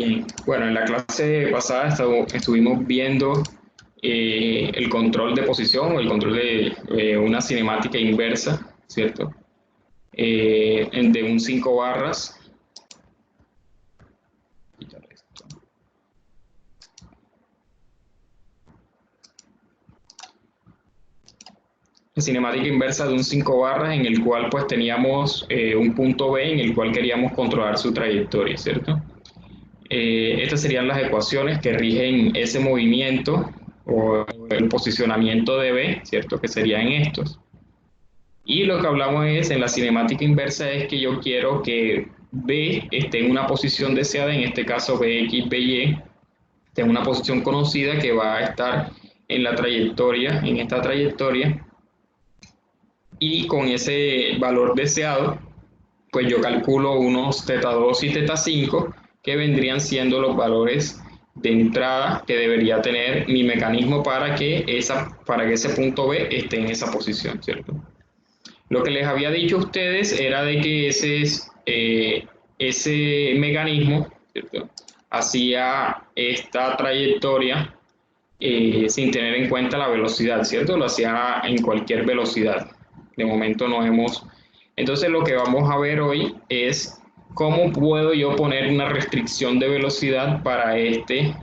Bien, bueno, en la clase pasada estuvimos viendo el control de posición o el control de una cinemática inversa, ¿cierto? De un 5 barras. La cinemática inversa de un 5 barras en el cual pues teníamos un punto B en el cual queríamos controlar su trayectoria, ¿cierto? Estas serían las ecuaciones que rigen ese movimiento o el posicionamiento de B, ¿cierto? Que serían estos. Y lo que hablamos es, en la cinemática inversa, es que yo quiero que B esté en una posición deseada, en este caso BX, BY, esté en una posición conocida que va a estar en la trayectoria, en esta trayectoria, y con ese valor deseado, pues yo calculo unos θ2 y θ5, que vendrían siendo los valores de entrada que debería tener mi mecanismo para que ese punto B esté en esa posición, ¿cierto? Lo que les había dicho a ustedes era de que ese mecanismo, ¿cierto?, hacía esta trayectoria sin tener en cuenta la velocidad, ¿cierto? Lo hacía en cualquier velocidad. De momento no hemos... Entonces lo que vamos a ver hoy es cómo puedo yo poner una restricción de velocidad para esta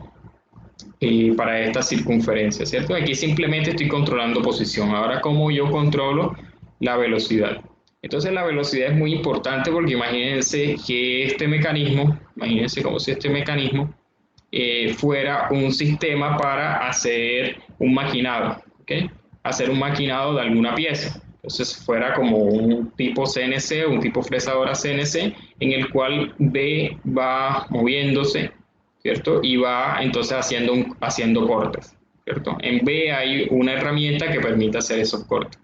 circunferencia, ¿cierto? Aquí simplemente estoy controlando posición. Ahora, ¿cómo yo controlo la velocidad? Entonces la velocidad es muy importante porque imagínense que imagínense como si este mecanismo fuera un sistema para hacer un maquinado, ¿ok? Hacer un maquinado de alguna pieza. Entonces fuera como un tipo CNC, un tipo fresadora CNC, en el cual B va moviéndose, ¿cierto? Y va entonces haciendo cortes, ¿cierto? En B hay una herramienta que permite hacer esos cortes.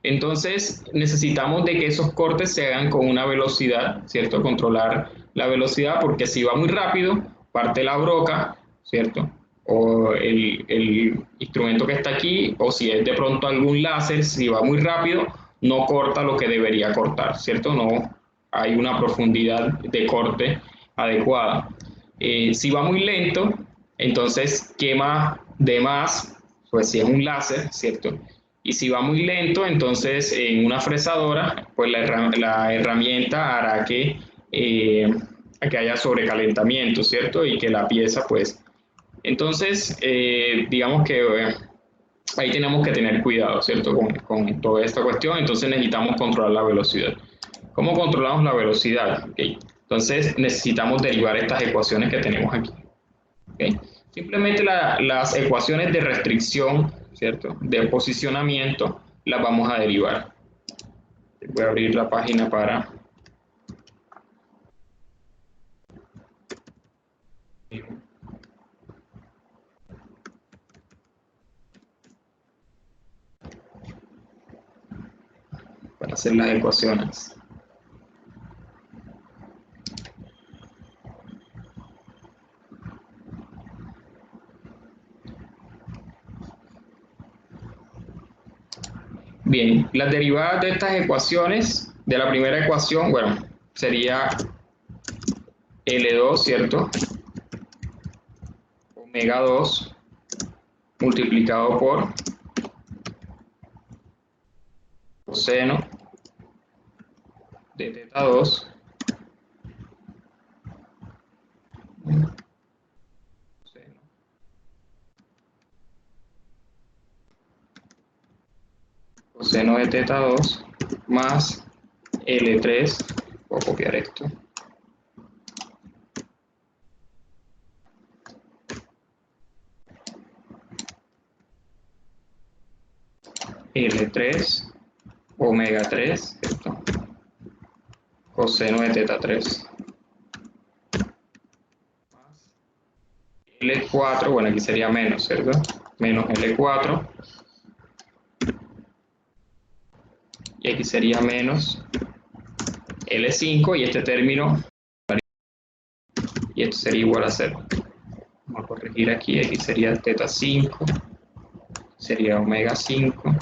Entonces necesitamos de que esos cortes se hagan con una velocidad, ¿cierto? Controlar la velocidad, porque si va muy rápido, parte la broca, ¿cierto? O el instrumento que está aquí, o si es de pronto algún láser, si va muy rápido, no corta lo que debería cortar, ¿cierto? No hay una profundidad de corte adecuada. Si va muy lento, entonces quema de más, pues si es un láser, ¿cierto? Y si va muy lento, entonces en una fresadora, pues la herramienta hará que haya sobrecalentamiento, ¿cierto? Y que la pieza, pues... Entonces, digamos que ahí tenemos que tener cuidado, ¿cierto? Con toda esta cuestión. Entonces necesitamos controlar la velocidad. ¿Cómo controlamos la velocidad? Okay. Entonces necesitamos derivar estas ecuaciones que tenemos aquí. ¿Okay? Simplemente las ecuaciones de restricción, ¿cierto?, de posicionamiento, las vamos a derivar. Voy a abrir la página para hacer las ecuaciones. Bien, las derivadas de estas ecuaciones, de la primera ecuación, bueno, sería L2, ¿cierto? Omega 2 multiplicado por coseno de teta 2 coseno de teta 2 más L3, voy a copiar esto, L3 omega 3, ¿cierto?, coseno de teta 3 L4, bueno, aquí sería menos, ¿cierto? Menos L4, y aquí sería menos L5, y este término, y esto sería igual a 0. Vamos a corregir aquí sería teta 5, sería omega 5,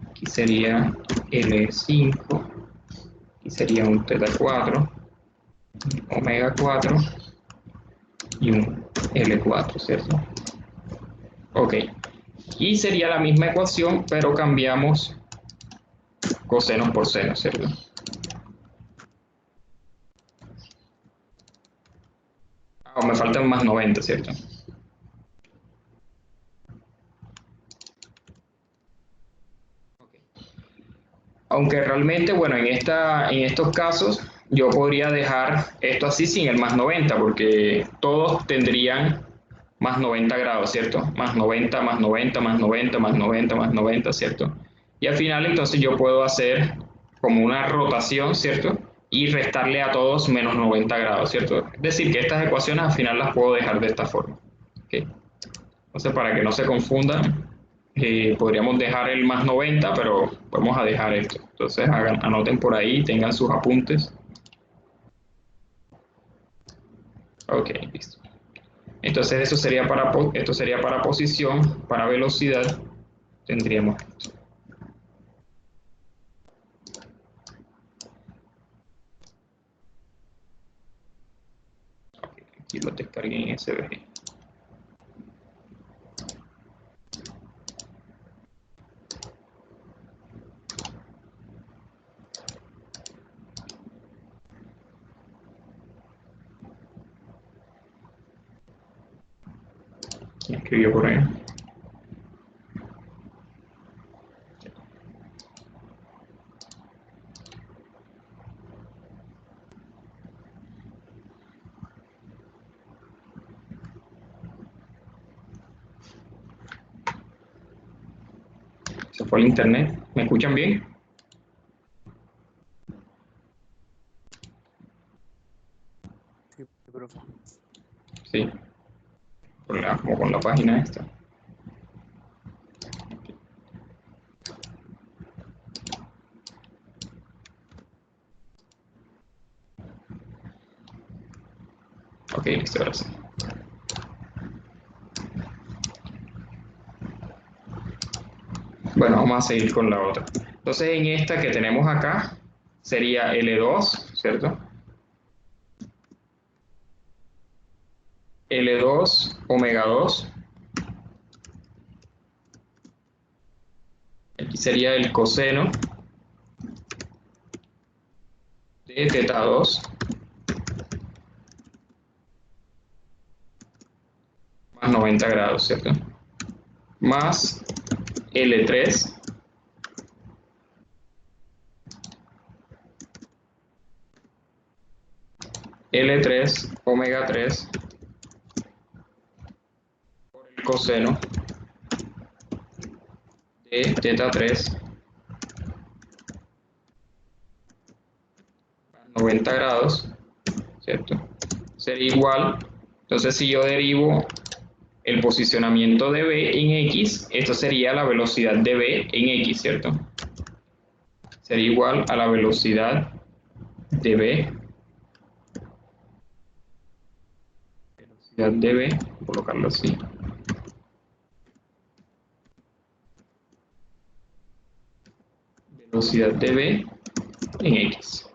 aquí sería L5, aquí sería un teta 4, omega 4 y un L4, ¿cierto? Ok. Y sería la misma ecuación, pero cambiamos cosenos por senos, ¿cierto? Ah, me faltan más 90, ¿cierto? Okay. Aunque realmente, bueno, en estos casos yo podría dejar esto así sin el más 90, porque todos tendrían más 90 grados, ¿cierto? Más 90, más 90, más 90, más 90, más 90, ¿cierto? Y al final entonces yo puedo hacer como una rotación, ¿cierto? Y restarle a todos menos 90 grados, ¿cierto? Es decir, que estas ecuaciones al final las puedo dejar de esta forma. ¿Okay? Entonces, para que no se confundan, podríamos dejar el más 90, pero vamos a dejar esto. Entonces, anoten por ahí, tengan sus apuntes. Ok, listo. Entonces, esto sería para posición, para velocidad, tendríamos esto. Okay, aquí lo descargué en SVG. ¿Quién escribió por ahí? Se fue el internet. ¿Me escuchan bien? Sí, profe. Sí. Como con la página esta. Ok, listo, ahora sí. Bueno, vamos a seguir con la otra. Entonces, en esta que tenemos acá, sería L2, ¿cierto? L2, omega 2. Aquí sería el coseno de teta 2 más 90 grados, ¿cierto? Más L3 L3 omega 3 por el coseno de teta 3 más 90 grados, ¿cierto? Sería igual, entonces si yo derivo el posicionamiento de B en X, esto sería la velocidad de B en X, ¿cierto? Sería igual a la velocidad de B, colocarlo así, velocidad de B en X.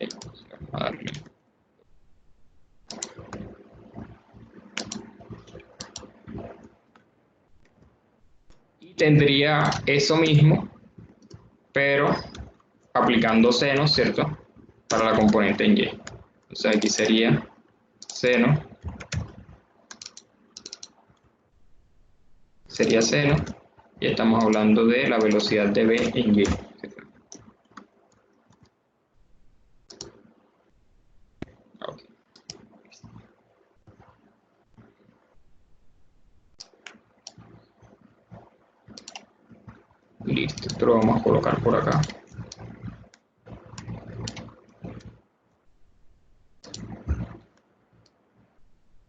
Vamos a darle. Y tendría eso mismo, pero aplicando seno, ¿cierto? Para la componente en Y. Entonces aquí sería seno, y estamos hablando de la velocidad de B en Y. Okay. Listo, esto lo vamos a colocar por acá.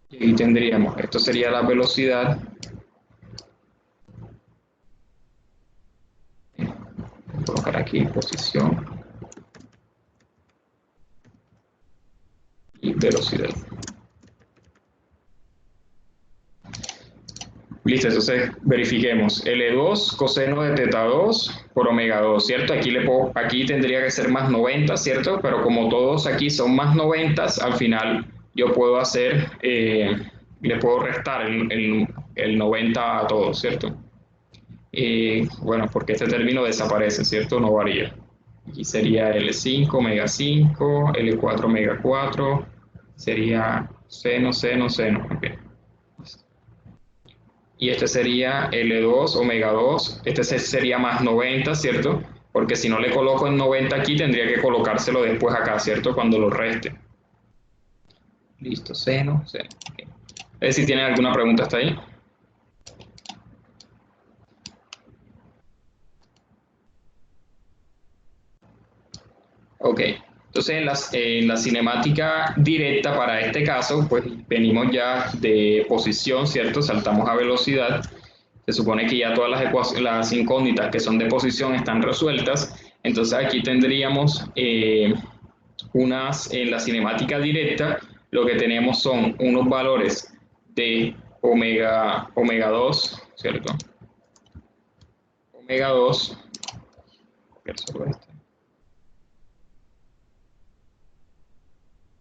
Y ahí tendríamos, esto sería la velocidad. Voy a colocar aquí posición y velocidad. Listo, entonces verifiquemos. L2 coseno de teta 2 por omega 2, ¿cierto? Aquí tendría que ser más 90, ¿cierto? Pero como todos aquí son más 90, al final yo puedo hacer, le puedo restar el 90 a todos, ¿cierto? Bueno, porque este término desaparece, ¿cierto? No varía. Aquí sería L5, omega 5, L4, omega 4, sería seno, seno, seno. Okay. Y este sería L2, omega 2, este sería más 90, ¿cierto? Porque si no le coloco en 90 aquí, tendría que colocárselo después acá, ¿cierto? Cuando lo reste. Listo, seno, seno. Okay. A ver si tienen alguna pregunta hasta ahí. Ok, entonces en la cinemática directa para este caso, pues venimos ya de posición, ¿cierto? Saltamos a velocidad. Se supone que ya todas las incógnitas que son de posición están resueltas. Entonces aquí tendríamos en la cinemática directa, lo que tenemos son unos valores de omega 2, ¿cierto? Omega 2,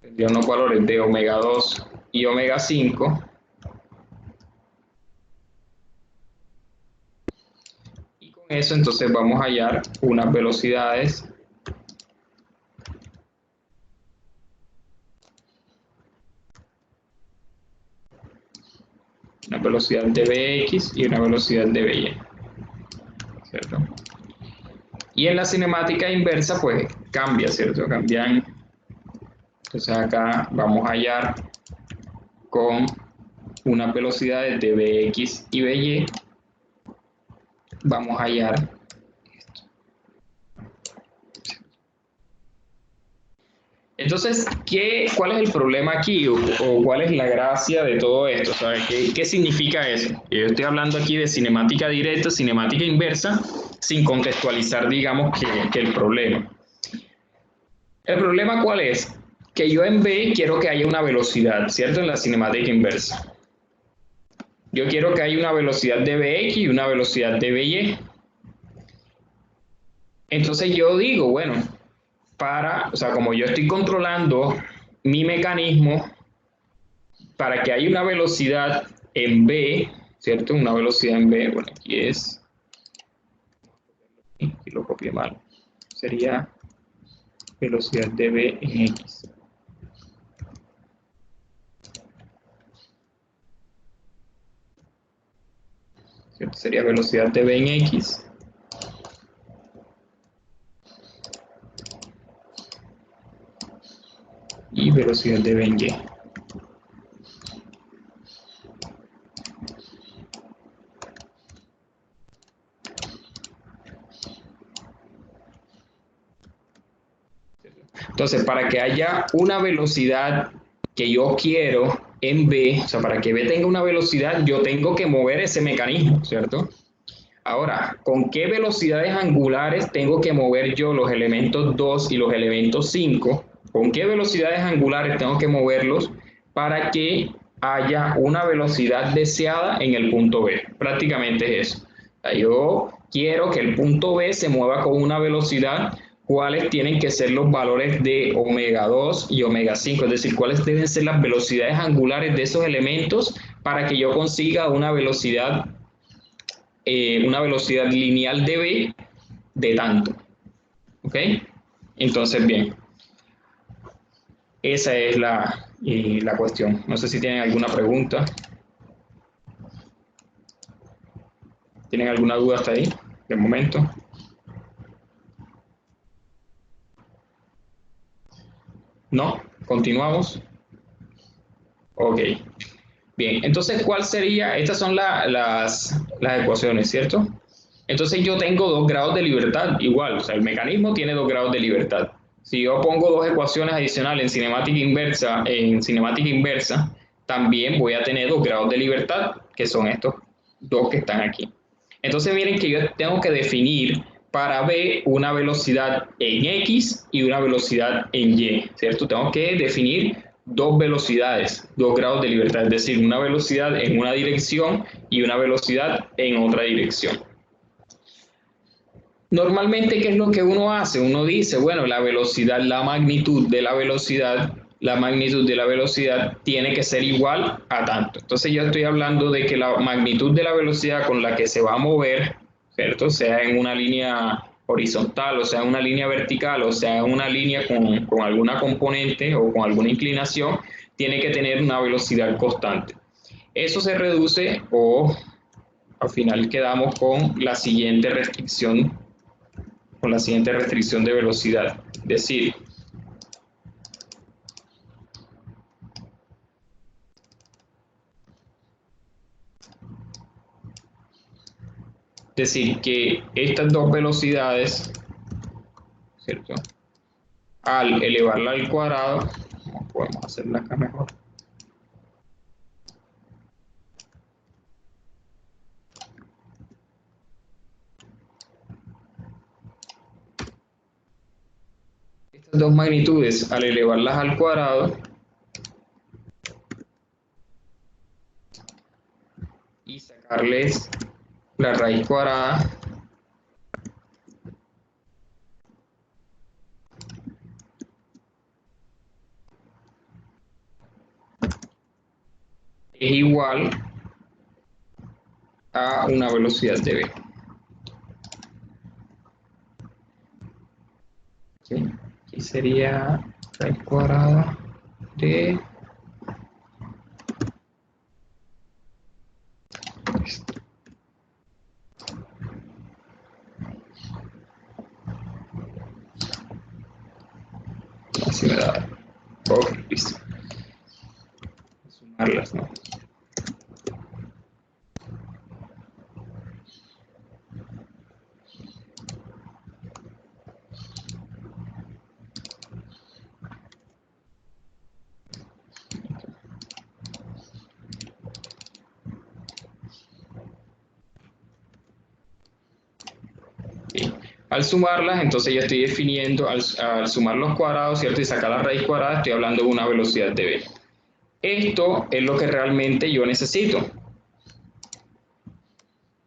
tendría unos valores de omega 2 y omega 5. Y con eso entonces vamos a hallar unas velocidades una velocidad de Bx y una velocidad de By, ¿cierto? Y en la cinemática inversa pues cambia, ¿cierto? Cambian. Entonces acá vamos a hallar con unas velocidades de Bx y By, vamos a hallar esto. Entonces, ¿cuál es el problema aquí o cuál es la gracia de todo esto? O sea, ¿qué significa eso? Yo estoy hablando aquí de cinemática directa, cinemática inversa, sin contextualizar, digamos, que el problema. ¿El problema cuál es? Que yo en B quiero que haya una velocidad, ¿cierto? En la cinemática inversa. Yo quiero que haya una velocidad de Bx y una velocidad de By. Entonces yo digo, bueno, o sea, como yo estoy controlando mi mecanismo para que haya una velocidad en B, ¿cierto? Una velocidad en B, bueno, aquí es, aquí lo copié mal, sería velocidad de B en X. ¿Cierto? Sería velocidad de B en X. Y velocidad de B en Y. Entonces, para que haya una velocidad que yo quiero en B, o sea, para que B tenga una velocidad, yo tengo que mover ese mecanismo, ¿cierto? Ahora, ¿con qué velocidades angulares tengo que mover yo los elementos 2 y los elementos 5? ¿Con qué velocidades angulares tengo que moverlos para que haya una velocidad deseada en el punto B? Prácticamente es eso. O sea, yo quiero que el punto B se mueva con una velocidad, cuáles tienen que ser los valores de omega 2 y omega 5, es decir, cuáles deben ser las velocidades angulares de esos elementos para que yo consiga una velocidad lineal de B de tanto. ¿Ok? Entonces, bien. Esa es la cuestión. No sé si tienen alguna pregunta. ¿Tienen alguna duda hasta ahí, de momento? ¿No? ¿Continuamos? Ok. Bien, entonces, ¿cuál sería? Estas son las ecuaciones, ¿cierto? Entonces yo tengo 2 grados de libertad, igual, o sea, el mecanismo tiene 2 grados de libertad. Si yo pongo 2 ecuaciones adicionales en cinemática inversa, también voy a tener 2 grados de libertad, que son estos 2 que están aquí. Entonces miren que yo tengo que definir para B una velocidad en X y una velocidad en Y, ¿cierto? Tengo que definir dos velocidades, 2 grados de libertad, es decir, una velocidad en una dirección y una velocidad en otra dirección. Normalmente, ¿qué es lo que uno hace? Uno dice, bueno, la velocidad, la magnitud de la velocidad tiene que ser igual a tanto. Entonces yo estoy hablando de que la magnitud de la velocidad con la que se va a mover, ¿cierto? Sea en una línea horizontal, o sea en una línea vertical, o sea en una línea con alguna componente o con alguna inclinación, tiene que tener una velocidad constante. Eso se reduce o al final quedamos con la siguiente restricción de velocidad. Es decir, que estas dos velocidades, ¿cierto? Al elevarla al cuadrado, podemos hacerla acá mejor. Estas dos magnitudes, al elevarlas al cuadrado, y sacarles la raíz cuadrada, es igual a una velocidad de v. Aquí sería raíz cuadrada de esto. Así me da. Ok, listo. Sumarlas, ¿no? Al sumarlas, entonces ya estoy definiendo, al sumar los cuadrados, ¿cierto? Y sacar la raíz cuadrada, estoy hablando de una velocidad de v. Esto es lo que realmente yo necesito.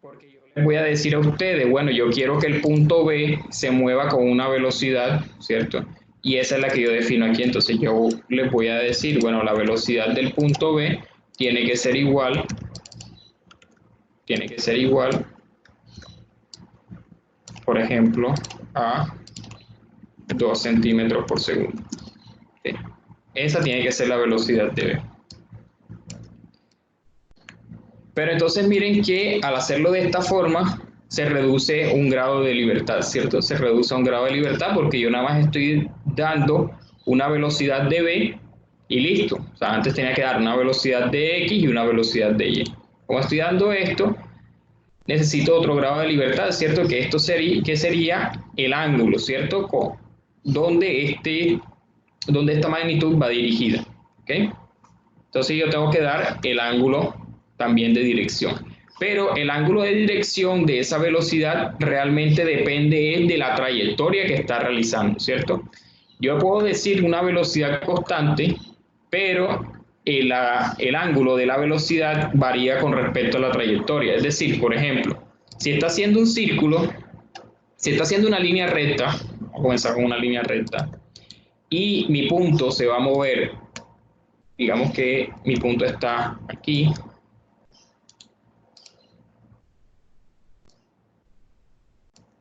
Porque yo les voy a decir a ustedes, bueno, yo quiero que el punto B se mueva con una velocidad, ¿cierto? Y esa es la que yo defino aquí. Entonces yo les voy a decir, bueno, la velocidad del punto B tiene que ser igual, por ejemplo, a 2 centímetros por segundo. ¿Sí? Esa tiene que ser la velocidad de v. Pero entonces miren que al hacerlo de esta forma se reduce un grado de libertad, ¿cierto? Se reduce un grado de libertad porque yo nada más estoy dando una velocidad de v y listo. O sea, antes tenía que dar una velocidad de x y una velocidad de y. Como estoy dando esto, necesito otro grado de libertad, ¿cierto? Que esto sería el ángulo, ¿cierto? Donde esta magnitud va dirigida, ¿ok? Entonces yo tengo que dar el ángulo también de dirección. Pero el ángulo de dirección de esa velocidad realmente depende de la trayectoria que está realizando, ¿cierto? Yo puedo decir una velocidad constante, pero el ángulo de la velocidad varía con respecto a la trayectoria. Es decir, por ejemplo, si está haciendo un círculo, si está haciendo una línea recta, vamos a comenzar con una línea recta, y mi punto se va a mover, digamos que mi punto está aquí,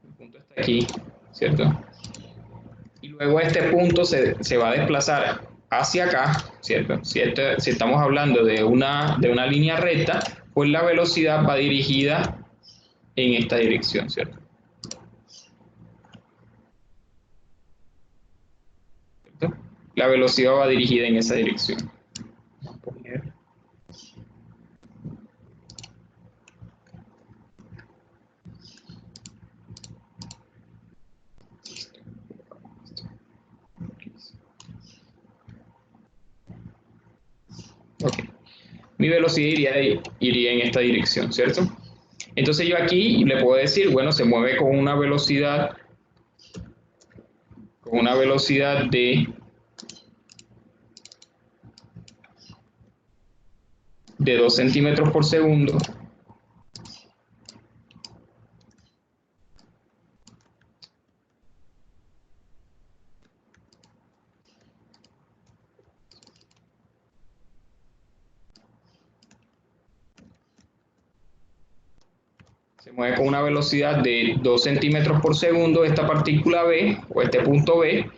mi punto está aquí, ¿cierto? Y luego este punto se va a desplazar hacia acá, ¿cierto? Si estamos hablando de una línea recta, pues la velocidad va dirigida en esta dirección, ¿cierto? ¿Cierto? La velocidad va dirigida en esa dirección. Vamos a poner okay. Mi velocidad iría en esta dirección, ¿cierto? Entonces yo aquí le puedo decir, bueno, se mueve con una velocidad de de 2 centímetros por segundo se mueve con una velocidad de 2 centímetros por segundo esta partícula B o este punto B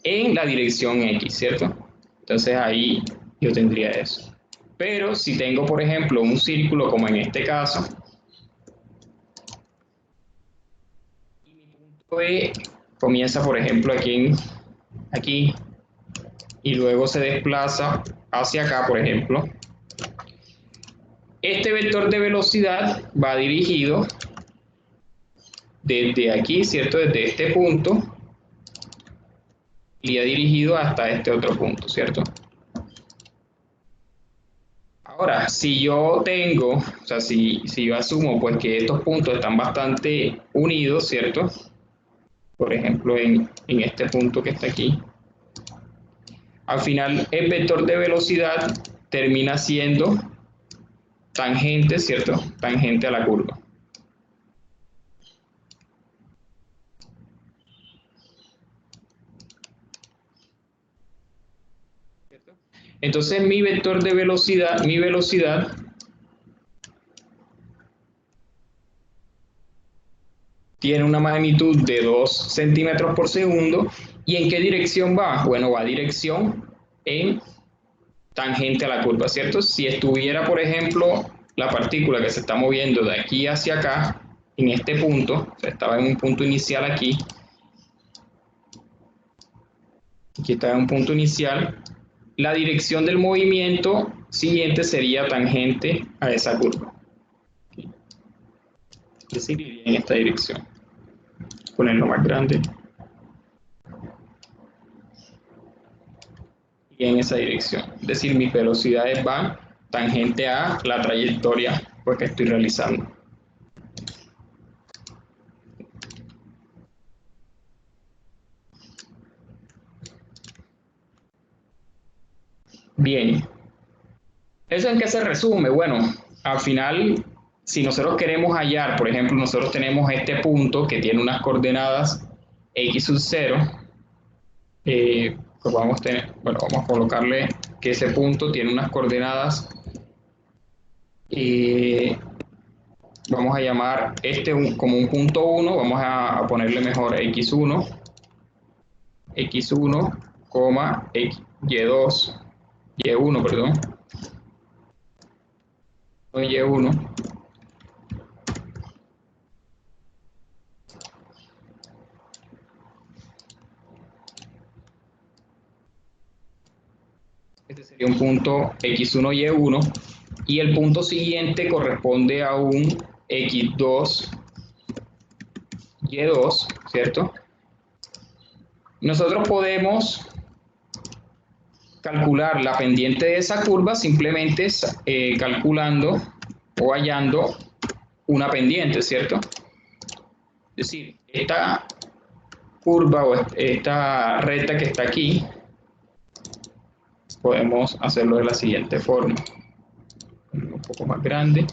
en la dirección X, ¿cierto? Entonces ahí yo tendría eso. Pero si tengo, por ejemplo, un círculo como en este caso, y mi punto B comienza, por ejemplo, aquí y luego se desplaza hacia acá, por ejemplo, este vector de velocidad va dirigido desde aquí, ¿cierto? Desde este punto y ha dirigido hasta este otro punto, ¿cierto? Ahora, si yo tengo, o sea, si yo asumo pues que estos puntos están bastante unidos, ¿cierto? Por ejemplo, en este punto que está aquí, al final el vector de velocidad termina siendo tangente, ¿cierto? Tangente a la curva. Entonces mi vector de velocidad, mi velocidad tiene una magnitud de 2 centímetros por segundo. ¿Y en qué dirección va? Bueno, va a dirección en tangente a la curva, ¿cierto? Si estuviera, por ejemplo, la partícula que se está moviendo de aquí hacia acá, en este punto, o sea, estaba en un punto inicial aquí está en un punto inicial, la dirección del movimiento siguiente sería tangente a esa curva. Es decir, iría en esta dirección. Ponerlo más grande. Y en esa dirección. Es decir, mis velocidades van tangente a la trayectoria pues, que estoy realizando. Bien. ¿Eso en qué se resume? Bueno, al final, si nosotros queremos hallar, por ejemplo, nosotros tenemos este punto que tiene unas coordenadas x sub 0, pues vamos a colocarle que ese punto tiene unas coordenadas, vamos a llamar como un punto 1, vamos a ponerle mejor x1, x1, y2, y1, perdón, y1, este sería un punto x1, y1, y el punto siguiente corresponde a un x2, y2, ¿cierto? Nosotros podemos calcular la pendiente de esa curva simplemente calculando o hallando una pendiente, ¿cierto? Es decir, esta curva o esta recta que está aquí, podemos hacerlo de la siguiente forma. Un poco más grande.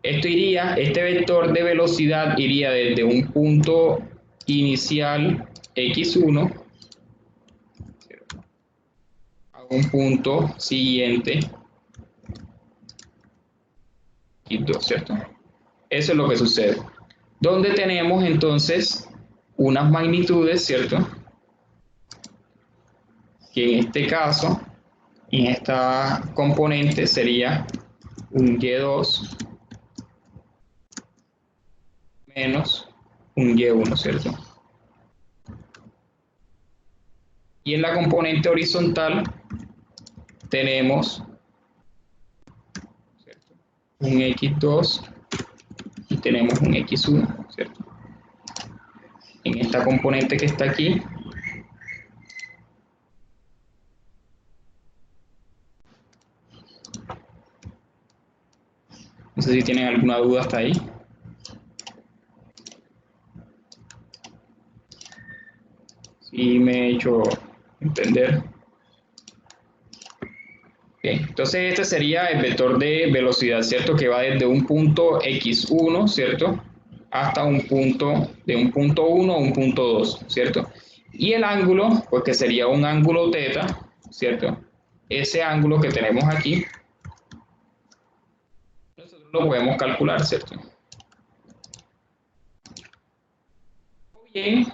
Este vector de velocidad iría desde un punto inicial x1 a un punto siguiente x2, ¿cierto? Eso es lo que sucede. Donde tenemos entonces unas magnitudes, ¿cierto? Que en este caso, en esta componente sería un y2 menos un y1, ¿cierto? Y en la componente horizontal tenemos, ¿cierto?, un x2 y tenemos un x1, ¿cierto? En esta componente que está aquí, no sé si tienen alguna duda hasta ahí. Si me he hecho entender. Entonces este sería el vector de velocidad, ¿cierto? Que va desde un punto x1, ¿cierto? Hasta un punto, de un punto 1 a un punto 2, ¿cierto? Y el ángulo, pues que sería un ángulo θ, ¿cierto? Ese ángulo que tenemos aquí, nosotros lo podemos calcular, ¿cierto? Bien,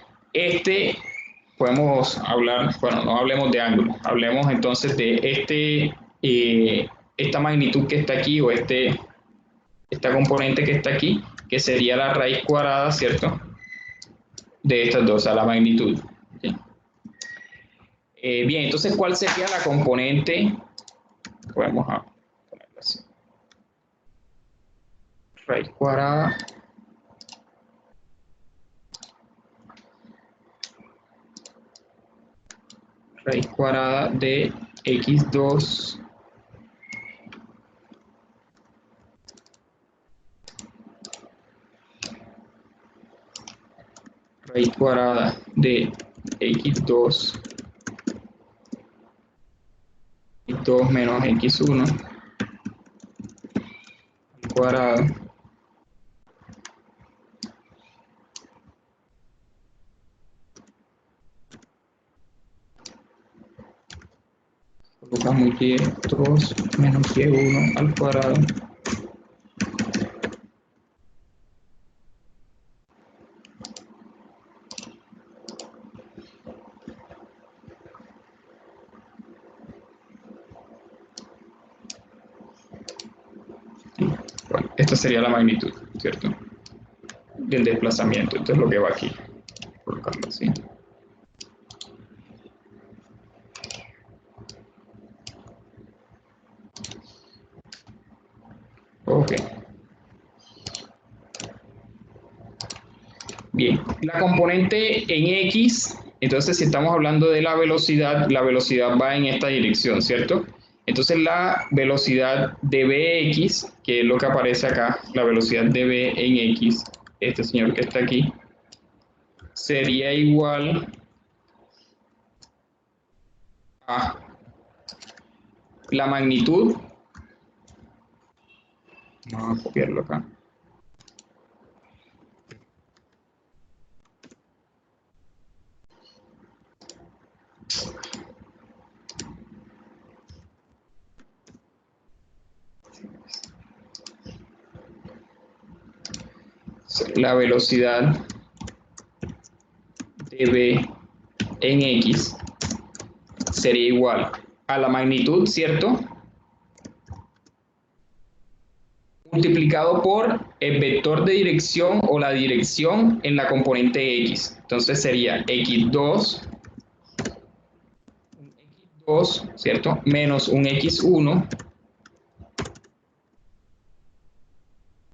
podemos hablar, bueno, no hablemos de ángulo, hablemos entonces de esta magnitud que está aquí o esta componente que está aquí, que sería la raíz cuadrada, ¿cierto? De estas dos, a la magnitud. ¿Sí? Bien, entonces, ¿cuál sería la componente? Podemos ponerla así. Raíz cuadrada de x2 raíz cuadrada de x2 menos x1 al cuadrado colocamos y2 menos y1 al cuadrado bueno, esta sería la magnitud, ¿cierto? Del desplazamiento, esto es lo que va aquí, colocarlo así. Ok. Bien, la componente en X, entonces si estamos hablando de la velocidad va en esta dirección, ¿cierto? Entonces la velocidad de Bx, que es lo que aparece acá, la velocidad de B en X, este señor que está aquí, sería igual a la magnitud, vamos a copiarlo acá, la velocidad de B en X sería igual a la magnitud, ¿cierto? Multiplicado por el vector de dirección o la dirección en la componente X. Entonces sería x2, ¿cierto? Menos un x1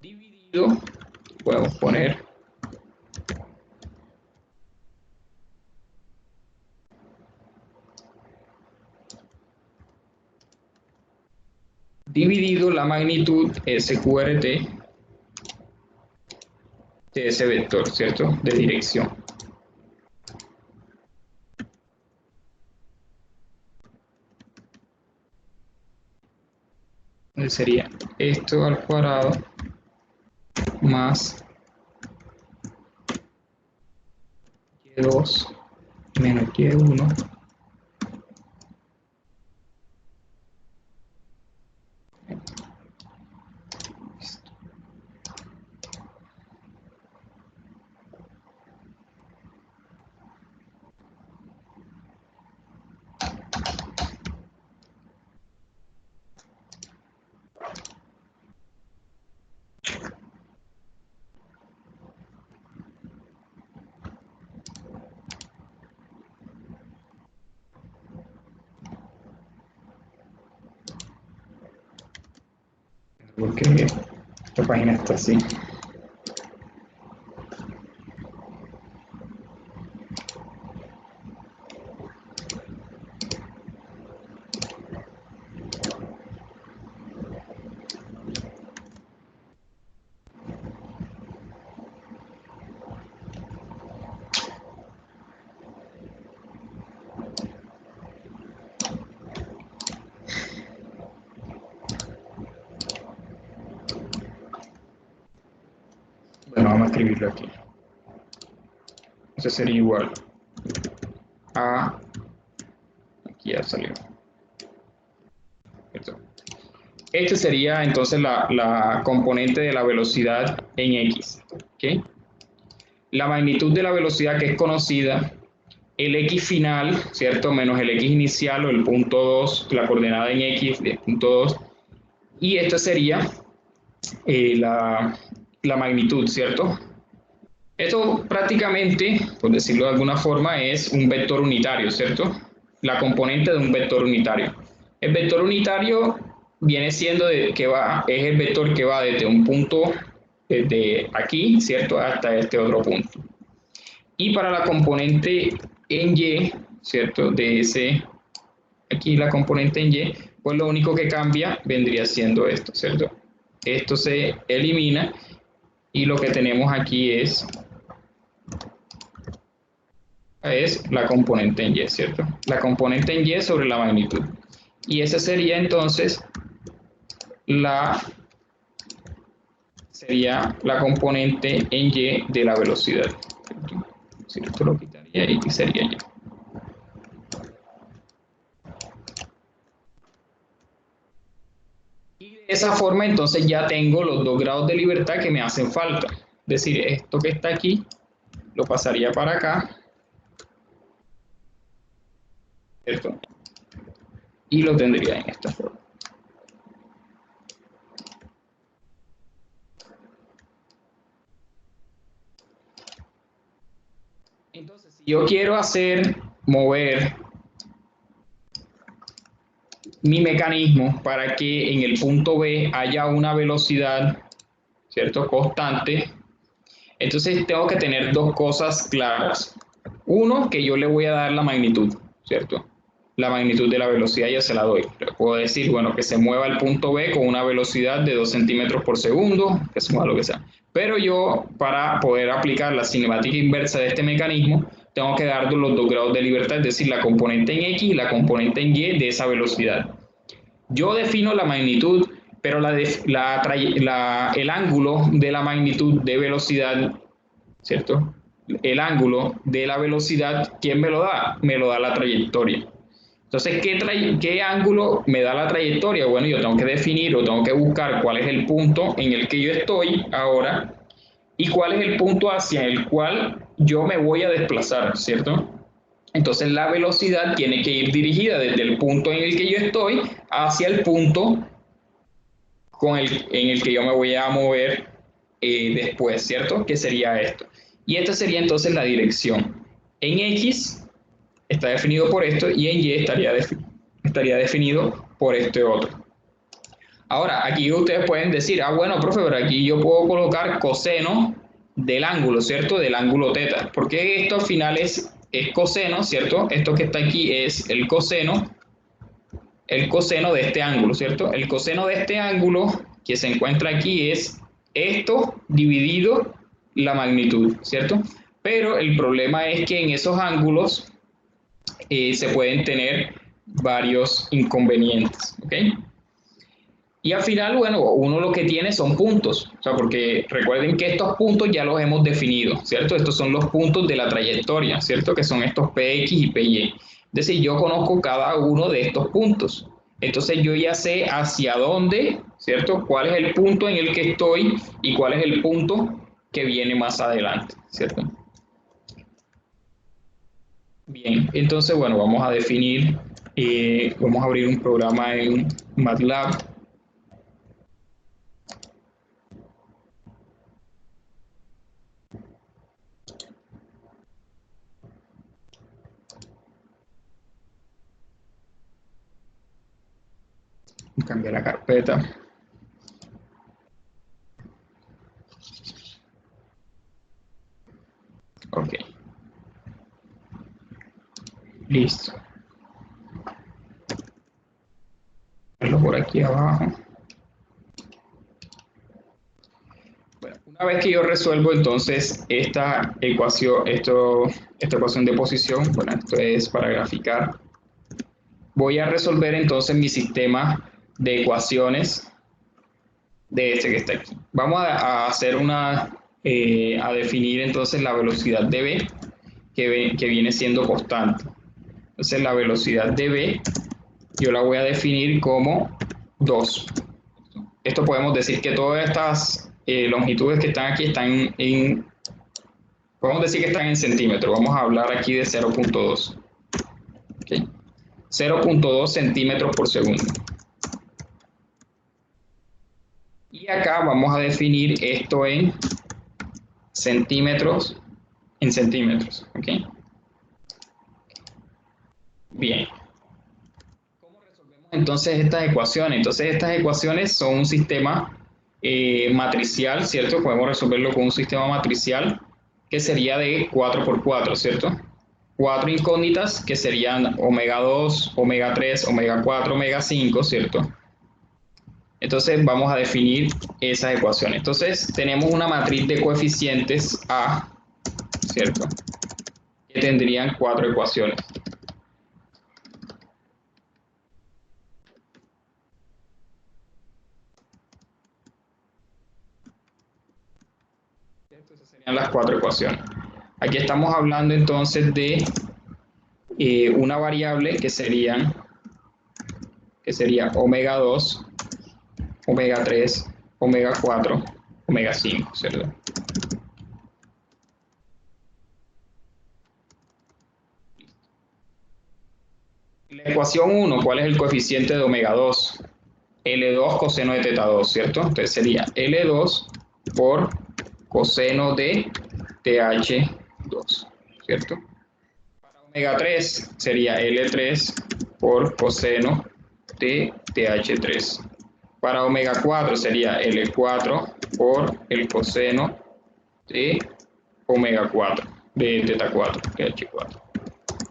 dividido, podemos poner dividido la magnitud SQRT de ese vector, ¿cierto? De dirección. Entonces sería esto al cuadrado más y2 menos y1 porque esta página está así. escribirlo aquí. Eso sería igual a, aquí ya salió. Esto. Este sería entonces la componente de la velocidad en X. ¿Okay? La magnitud de la velocidad que es conocida, el X final, ¿cierto? Menos el X inicial o el punto 2, la coordenada en X de punto 2. Y esta sería la magnitud, ¿cierto? Esto prácticamente, por decirlo de alguna forma, es un vector unitario, ¿cierto? La componente de un vector unitario. El vector unitario viene siendo es el vector que va desde un punto, desde aquí, ¿cierto? Hasta este otro punto. Y para la componente en Y, ¿cierto? Aquí la componente en Y, pues lo único que cambia vendría siendo esto, ¿cierto? Esto se elimina y lo que tenemos aquí es la componente en Y, ¿cierto? La componente en Y sobre la magnitud. Y esa sería entonces la componente en Y de la velocidad. ¿Cierto? Si esto lo quitaría y sería Y. Y de esa forma entonces ya tengo los 2 grados de libertad que me hacen falta. Es decir, esto que está aquí lo pasaría para acá, ¿cierto? Y lo tendría en esta forma. Entonces, si yo quiero mover mi mecanismo para que en el punto B haya una velocidad, ¿cierto? Constante, entonces tengo que tener 2 cosas claras. Uno, que yo le voy a dar la magnitud, ¿cierto? La magnitud de la velocidad ya se la doy. Le puedo decir, bueno, que se mueva el punto B con una velocidad de 2 centímetros por segundo, que se mueva lo que sea. Pero yo, para poder aplicar la cinemática inversa de este mecanismo, tengo que dar los 2 grados de libertad, es decir, la componente en X y la componente en Y de esa velocidad. Yo defino la magnitud, pero el ángulo de la magnitud de velocidad, ¿cierto? El ángulo de la velocidad, ¿quién me lo da? Me lo da la trayectoria. Entonces, ¿qué ángulo me da la trayectoria? Bueno, yo tengo que definir o tengo que buscar cuál es el punto en el que yo estoy ahora y cuál es el punto hacia el cual yo me voy a desplazar, ¿cierto? Entonces la velocidad tiene que ir dirigida desde el punto en el que yo estoy hacia el punto en el que yo me voy a mover después, ¿cierto? Que sería esto. Y esta sería entonces la dirección. En X está definido por esto y en Y estaría definido por este otro. Ahora, aquí ustedes pueden decir, bueno, profe, pero aquí yo puedo colocar coseno del ángulo, ¿cierto? Del ángulo teta. Porque esto al final es coseno, ¿cierto? Esto que está aquí es el coseno de este ángulo, ¿cierto? El coseno de este ángulo que se encuentra aquí es esto dividido la magnitud, ¿cierto? Pero el problema es que en esos ángulos se pueden tener varios inconvenientes, ¿ok? Y al final, bueno, uno lo que tiene son puntos, o sea, porque recuerden que estos puntos ya los hemos definido, ¿cierto? Estos son los puntos de la trayectoria, ¿cierto? Que son estos PX y PY. Es decir, yo conozco cada uno de estos puntos. Entonces yo ya sé hacia dónde, ¿cierto? Cuál es el punto en el que estoy y cuál es el punto que viene más adelante, ¿cierto? Bien, entonces, bueno, vamos a definir, vamos a abrir un programa en MATLAB. Cambiar la carpeta. Ok. Listo. Por aquí abajo. Bueno, una vez que yo resuelvo entonces esta ecuación de posición, bueno, esto es para graficar, voy a resolver entonces mi sistema de ecuaciones de este que está aquí. Vamos a hacer una a definir entonces la velocidad de B, que viene siendo constante. Entonces la velocidad de B yo la voy a definir como 2. Esto podemos decir que todas estas longitudes que están aquí están podemos decir que están en centímetros. Vamos a hablar aquí de 0.2. ¿Okay? 0.2 centímetros por segundo. Y acá vamos a definir esto en centímetros, ¿ok? Bien. ¿Cómo resolvemos entonces estas ecuaciones? Entonces estas ecuaciones son un sistema matricial, ¿cierto? Podemos resolverlo con un sistema matricial que sería de 4 por 4, ¿cierto? 4 incógnitas que serían omega 2, omega 3, omega 4, omega 5, ¿cierto? Entonces vamos a definir esas ecuaciones. Entonces tenemos una matriz de coeficientes A, ¿cierto? Que tendrían 4 ecuaciones. Entonces serían las 4 ecuaciones. Aquí estamos hablando entonces de una variable que sería omega 2, omega 3, omega 4, omega 5, ¿cierto? La ecuación 1, ¿cuál es el coeficiente de omega 2? L2 coseno de teta 2, ¿cierto? Entonces sería L2 por coseno de TH2, ¿cierto? Para omega 3 sería L3 por coseno de TH3. Para omega 4 sería L4 por el coseno de omega 4, de teta 4, TH4.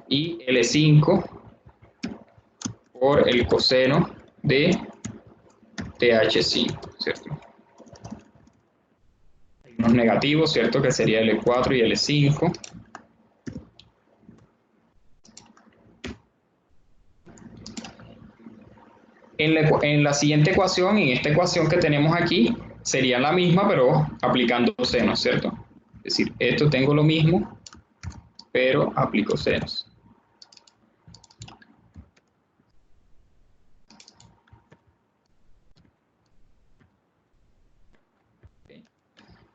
Y L5 por el coseno de TH5, ¿cierto? Hay unos negativos, ¿cierto? Que sería L4 y L5. En la siguiente ecuación, en esta ecuación que tenemos aquí, sería la misma, pero aplicando senos, ¿cierto? Es decir, esto tengo lo mismo, pero aplico senos.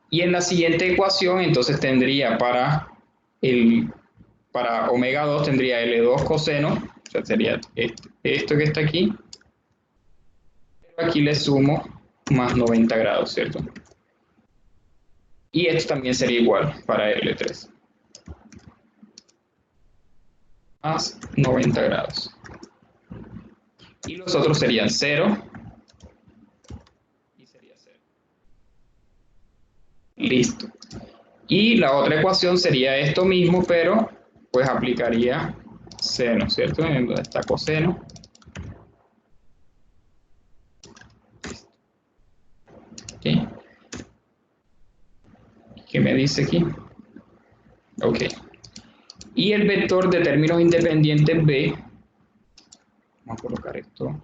Y en la siguiente ecuación, entonces tendría para omega 2 tendría L2 coseno, o sea, sería esto que está aquí. Pero aquí le sumo más 90 grados, ¿cierto? Y esto también sería igual para L3. Más 90 grados. Y los otros serían 0. Y sería 0. Listo. Y la otra ecuación sería esto mismo, pero pues aplicaría seno, ¿cierto? En donde está coseno. ¿Okay? ¿Qué me dice aquí? Ok. Y el vector de términos independientes B, vamos a colocar esto.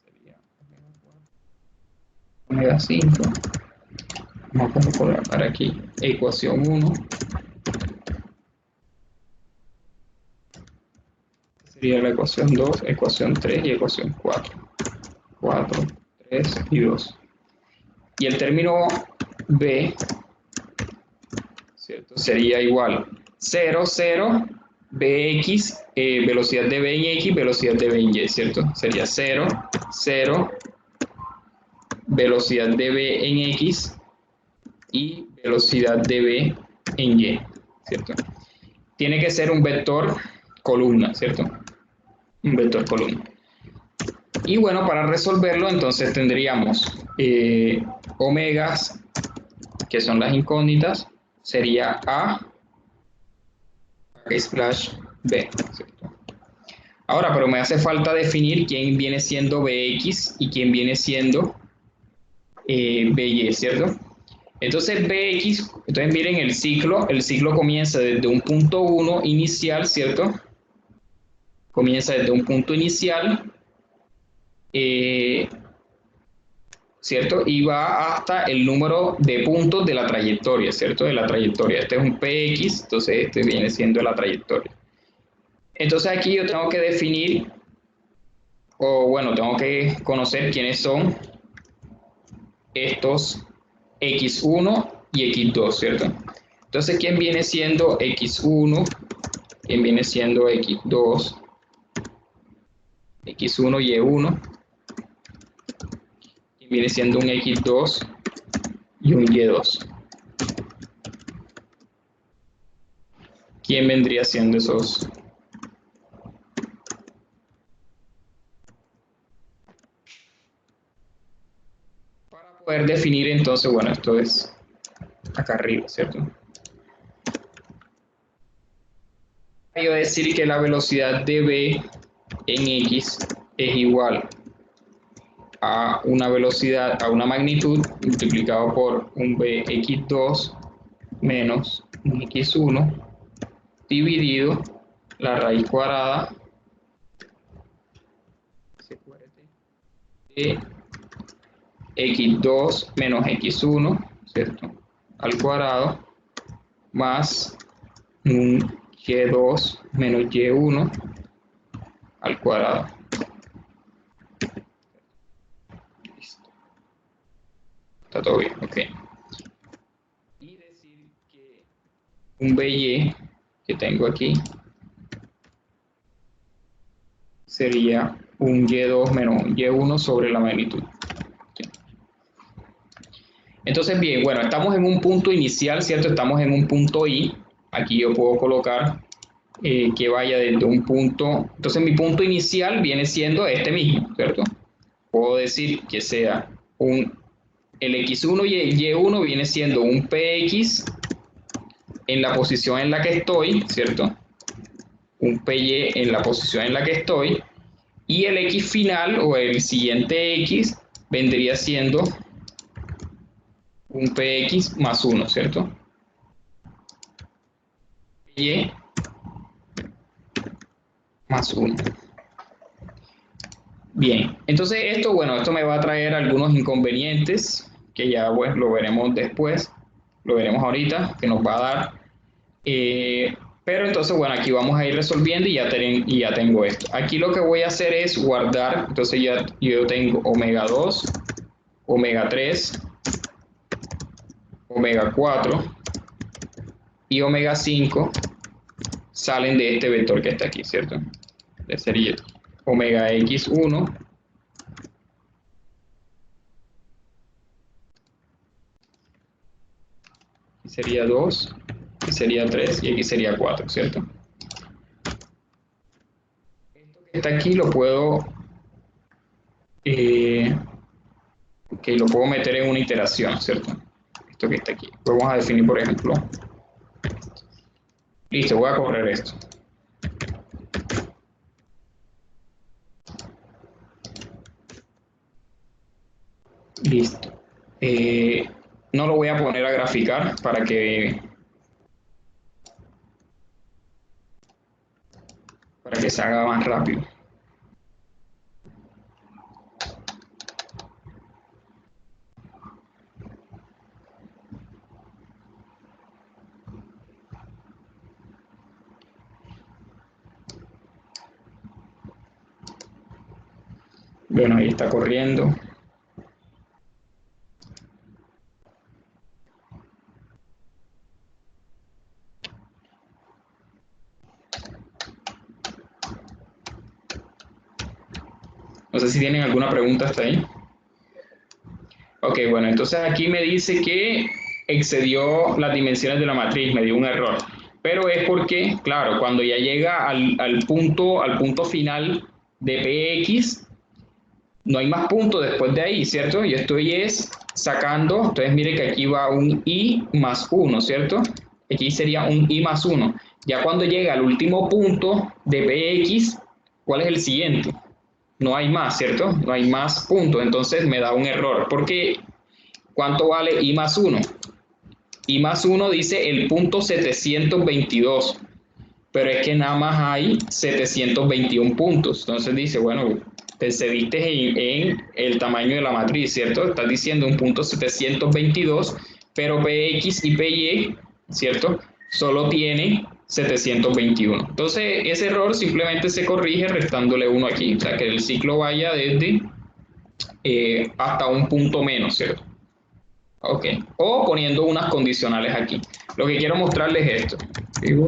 Sería omega 5. Vamos a colocar aquí ecuación 1. Sería la ecuación 2, ecuación 3 y ecuación 4. 4, 3 y 2. Y el término B, ¿cierto? Sería igual 0, 0, Bx, velocidad de B en X, velocidad de B en Y, ¿cierto? Sería 0, 0, velocidad de B en X y velocidad de B en Y, ¿cierto? Tiene que ser un vector columna, ¿cierto? Un vector columna. Y bueno, para resolverlo entonces tendríamos omegas, que son las incógnitas, sería A slash B, ¿cierto? Ahora, pero me hace falta definir quién viene siendo Bx y quién viene siendo By, ¿cierto? Entonces Bx, entonces miren el ciclo comienza desde un punto 1 inicial, ¿cierto? Comienza desde un punto inicial ¿cierto? Y va hasta el número de puntos de la trayectoria, ¿cierto? De la trayectoria. Este es un Px, entonces este viene siendo la trayectoria. Entonces aquí yo tengo que definir, o bueno, tengo que conocer quiénes son estos x1 y x2, ¿cierto? Entonces, ¿quién viene siendo x1? ¿Quién viene siendo x2? x1 y y1. ¿Quién viene siendo un x2 y un y2? ¿Quién vendría siendo esos? Para poder definir entonces, bueno, esto es acá arriba, ¿cierto? Yo decir que la velocidad de v en x es igual a una velocidad, a una magnitud multiplicado por un vx2 menos un x1 dividido la raíz cuadrada de x2 menos x1, ¿cierto? Al cuadrado más un y2 menos y1 al cuadrado. Listo. Está todo bien, ok. Y decir que un by que tengo aquí sería un y2 menos un y1 sobre la magnitud. Entonces, bien, bueno, estamos en un punto inicial, ¿cierto? Estamos en un punto I. Aquí yo puedo colocar que vaya desde un punto. Entonces, mi punto inicial viene siendo este mismo, ¿cierto? Puedo decir que sea el x1 y el y1 viene siendo un px en la posición en la que estoy, ¿cierto? Un py en la posición en la que estoy. Y el x final o el siguiente x vendría siendo un px más 1, ¿cierto? Y más 1. Bien, entonces esto, bueno, esto me va a traer algunos inconvenientes que ya pues lo veremos después, lo veremos ahorita, que nos va a dar. Pero entonces, bueno, aquí vamos a ir resolviendo y ya tengo esto. Aquí lo que voy a hacer es guardar, entonces ya yo tengo omega 2, omega 3, omega 4 y omega 5 salen de este vector que está aquí, ¿cierto? De sería omega x1 aquí sería 2, aquí sería 3 y aquí sería 4, ¿cierto? Esto que está aquí lo puedo lo puedo meter en una iteración, ¿cierto? Esto que está aquí. Vamos a definir, por ejemplo, listo, voy a correr esto. Listo. No lo voy a poner a graficar para que se haga más rápido. Bueno, ahí está corriendo. No sé si tienen alguna pregunta hasta ahí. Ok, bueno, entonces aquí me dice que excedió las dimensiones de la matriz, me dio un error. Pero es porque, claro, cuando ya llega al punto final de Px, no hay más puntos después de ahí, ¿cierto? Yo estoy sacando, entonces mire que aquí va un i más 1, ¿cierto? Aquí sería un i más 1. Ya cuando llega al último punto de Px, ¿cuál es el siguiente? No hay más, ¿cierto? No hay más puntos, entonces me da un error. Porque, ¿cuánto vale i más 1? I más 1 dice el punto 722, pero es que nada más hay 721 puntos. Entonces dice, bueno, te excediste en el tamaño de la matriz, ¿cierto? Estás diciendo un punto 722, pero Px y Py, ¿cierto? Solo tiene 721. Entonces, ese error simplemente se corrige restándole 1 aquí, o sea, que el ciclo vaya desde hasta un punto menos, ¿cierto? Ok, o poniendo unas condicionales aquí. Lo que quiero mostrarles es esto. ¿Digo?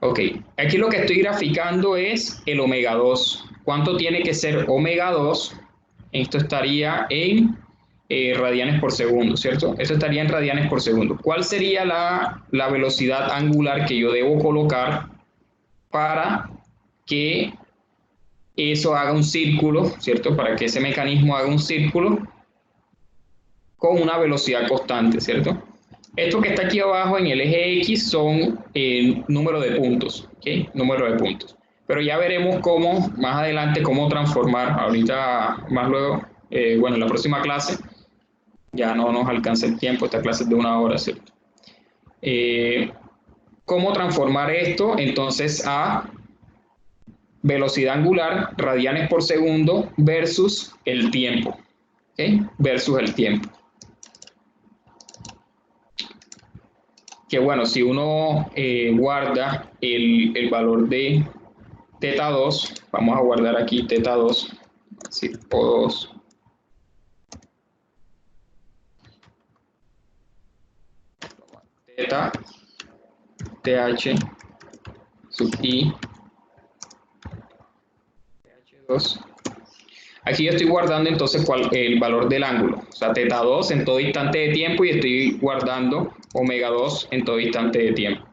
Ok, aquí lo que estoy graficando es el omega 2. ¿Cuánto tiene que ser omega 2? Esto estaría en radianes por segundo, ¿cierto? Esto estaría en radianes por segundo. ¿Cuál sería la velocidad angular que yo debo colocar para que eso haga un círculo, ¿cierto? Para que ese mecanismo haga un círculo con una velocidad constante, ¿cierto? Esto que está aquí abajo en el eje X son el número de puntos, ¿ok? Número de puntos. Pero ya veremos cómo, más adelante, cómo transformar, ahorita, más luego, bueno, en la próxima clase, ya no nos alcanza el tiempo, esta clase es de 1 hora, ¿cierto? Cómo transformar esto entonces a velocidad angular, radianes por segundo versus el tiempo, ¿ok? Versus el tiempo. Que bueno, si uno guarda el valor de teta 2, vamos a guardar aquí teta 2, así, O2, teta, TH, sub I, TH2. Aquí yo estoy guardando entonces el valor del ángulo, o sea, teta 2 en todo instante de tiempo y estoy guardando omega 2 en todo instante de tiempo.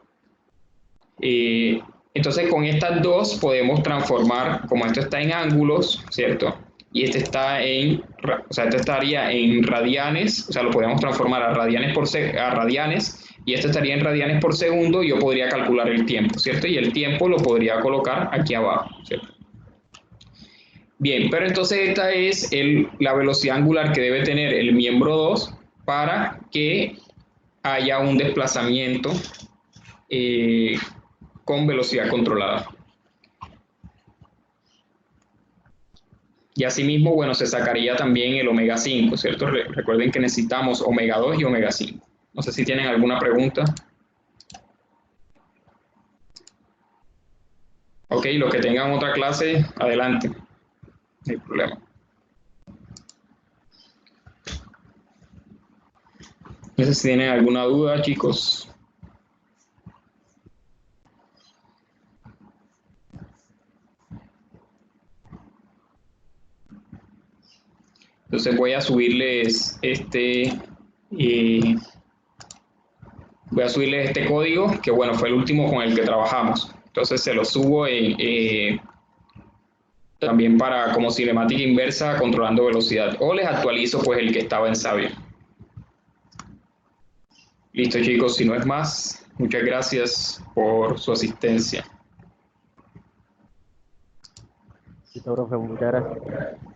Entonces con estas dos podemos transformar, como esto está en ángulos, ¿cierto? Y este está o sea, este estaría en radianes, o sea, lo podemos transformar a radianes, y esto estaría en radianes por segundo, y yo podría calcular el tiempo, ¿cierto? Y el tiempo lo podría colocar aquí abajo, ¿cierto? Bien, pero entonces esta es la velocidad angular que debe tener el miembro 2 para que haya un desplazamiento con velocidad controlada. Y asimismo, bueno, se sacaría también el omega 5, ¿cierto? Recuerden que necesitamos omega 2 y omega 5. No sé si tienen alguna pregunta. Ok, los que tengan otra clase, adelante. No hay problema. No sé si tienen alguna duda, chicos. Entonces voy a subirles voy a subirles este código, que bueno, fue el último con el que trabajamos. Entonces se lo subo también para como cinemática inversa controlando velocidad. O les actualizo pues el que estaba en Xavier. Listo, chicos, si no es más, muchas gracias por su asistencia. Listo, profe, muchas gracias.